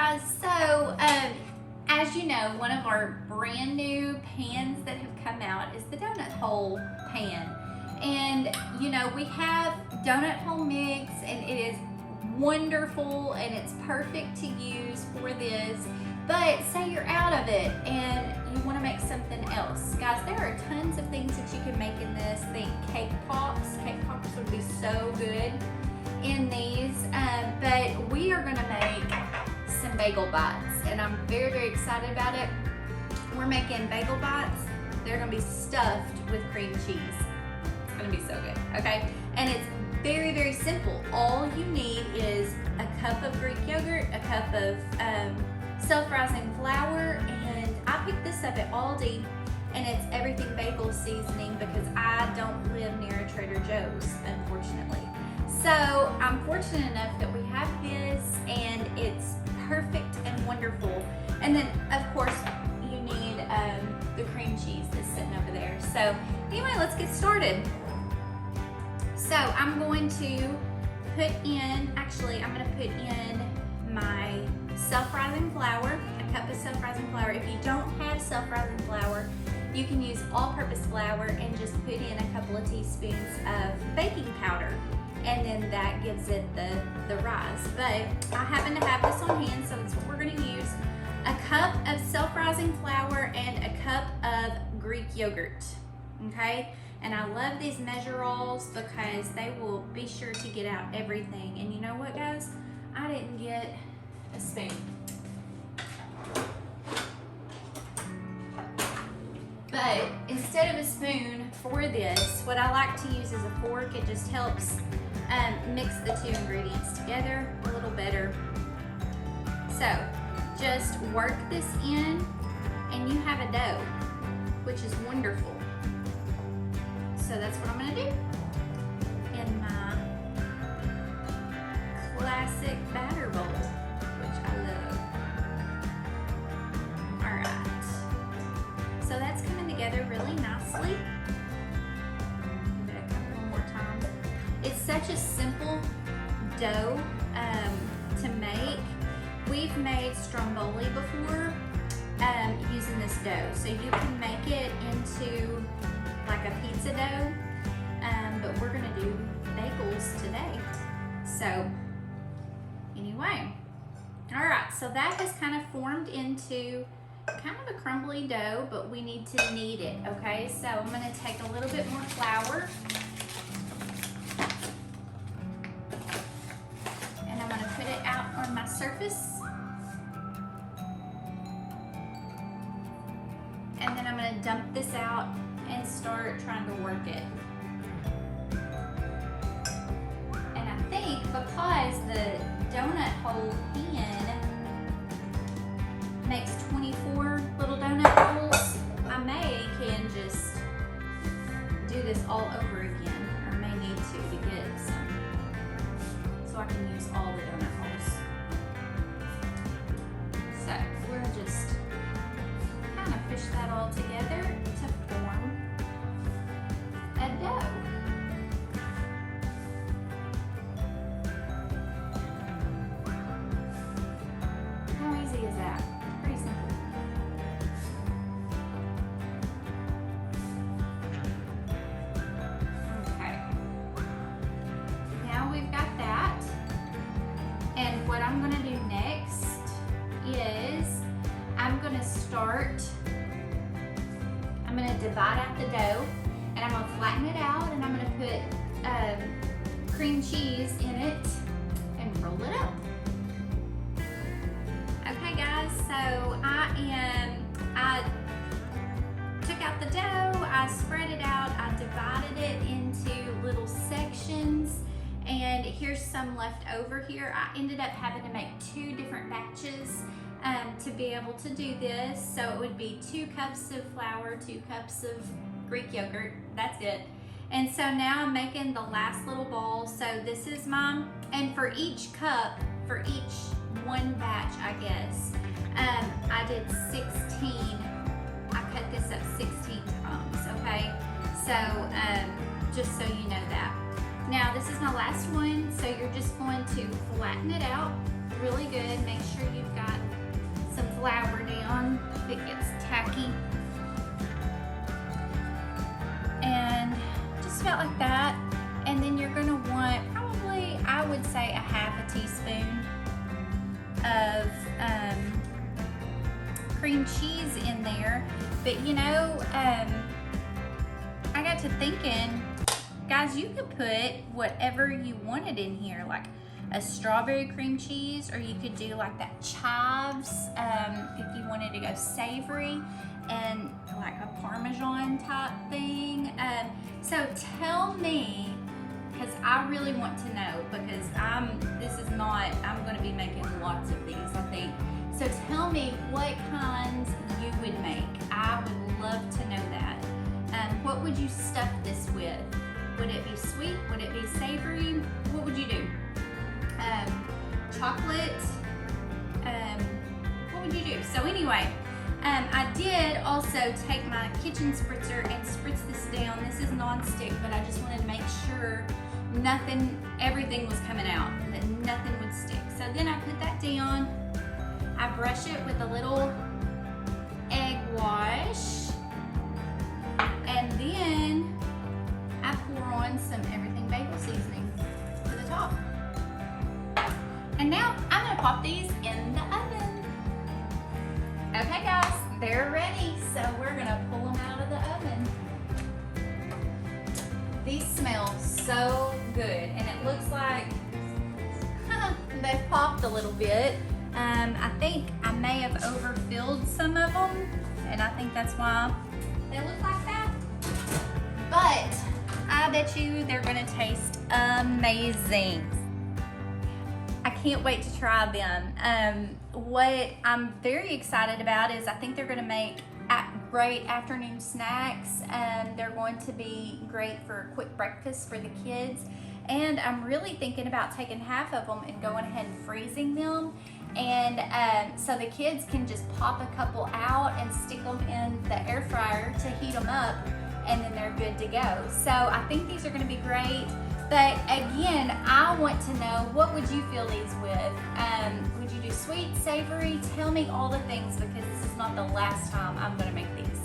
guys, so as you know, one of our brand new pans that have come out is the donut hole pan. And you know, we have donut hole mix and it is wonderful and it's perfect to use for this. But say you're out of it and you want to make something else. Guys, there are tons of things that you can make in this. Think cake pops. Cake pops would be so good in these. But we are going to make some bagel bites and I'm very, very excited about it. We're making bagel bites. They're going to be stuffed with cream cheese. It's going to be so good, okay? And it's very, very simple. All you need is a cup of Greek yogurt, a cup of self-rising flour, and I picked this up at Aldi, and it's everything bagel seasoning because I don't live near a Trader Joe's, unfortunately. So I'm fortunate enough that we have this, and it's perfect and wonderful. And then, of course, you need the cream cheese that's sitting over there. So anyway, let's get started. So I'm going to put in, I'm going to put in my self-rising flour, a cup of self-rising flour. If you don't have self-rising flour, you can use all-purpose flour and just put in a couple of teaspoons of baking powder, and then that gives it the rise. But I happen to have this on hand, so that's what we're going to use. A cup of self-rising flour and a cup of Greek yogurt, okay? And I love these measure-alls because they will be sure to get out everything. And you know what, guys? I didn't get a spoon. But instead of a spoon for this, what I like to use is a fork. It just helps mix the two ingredients together a little better. So just work this in and you have a dough, which is wonderful. So that's what I'm gonna do in my classic batter bowl, which I love. All right, so that's coming together really nicely. Give it a couple more time. It's such a simple dough to make. We've made stromboli before using this dough, so you can make it into like a pizza dough, but we're gonna do bagels today. So anyway, all right, so that has kind of formed into kind of a crumbly dough, but we need to knead it, okay? So I'm gonna take a little bit more flour and I'm gonna put it out on my surface. And then I'm gonna dump this out and start trying to work it. And I think because the donut hole pan makes 24 little donut holes, I can just do this all over again, or may need to get some, so I can use all the donut holes. So we're just kind of push that all together to form a dough. How easy is that? Pretty simple. Okay. Now we've got that. And what I'm gonna do next is I'm gonna divide out the dough and I'm gonna flatten it out and I'm gonna put cream cheese in it and roll it up. Okay guys, so I took out the dough, I spread it out, I divided it into little sections, and here's some left over here. I ended up having to make 2 different batches to be able to do this. So it would be 2 cups of flour, 2 cups of Greek yogurt, that's it. And so now I'm making the last little ball. So this is mine, and for each cup, for each one batch, I guess, I did 16, I cut this up 16 times, okay? So just so you know that. Now this is my last one, so you're just going to flatten it out really good. Make sure you've got some flour down if it gets tacky. And just about like that. And then you're gonna want probably, I would say, a half a teaspoon of cream cheese in there. But you know, I got to thinking, guys, you could put whatever you wanted in here, like a strawberry cream cheese, or you could do like that chives if you wanted to go savory, and like a Parmesan type thing. So tell me, because I really want to know, because I'm going to be making lots of these, I think. So tell me what kinds you would make. I would love to know that. What would you stuff this with? Would it be sweet? Would it be savory? What would you do? Chocolate? What would you do? So anyway, I did also take my kitchen spritzer and spritz this down. This is non-stick, but I just wanted to make sure everything was coming out, that nothing would stick. So then I put that down. I brush it with a little egg wash, and then I pour on some everything bagel seasoning to the top. And now I'm gonna pop these in the oven. Okay guys, they're ready. So we're gonna pull them out of the oven. These smell so good, and it looks like they've popped a little bit. I think I may have overfilled some of them, and I think that's why they look like that. But I bet you they're gonna taste amazing. I can't wait to try them. What I'm very excited about is I think they're gonna make great afternoon snacks. They're going to be great for a quick breakfast for the kids. And I'm really thinking about taking half of them and going ahead and freezing them. And so the kids can just pop a couple out and stick them in the air fryer to heat them up, and then they're good to go. So I think these are gonna be great. But again, I want to know, what would you fill these with? Would you do sweet, savory? Tell me all the things, because this is not the last time I'm gonna make these.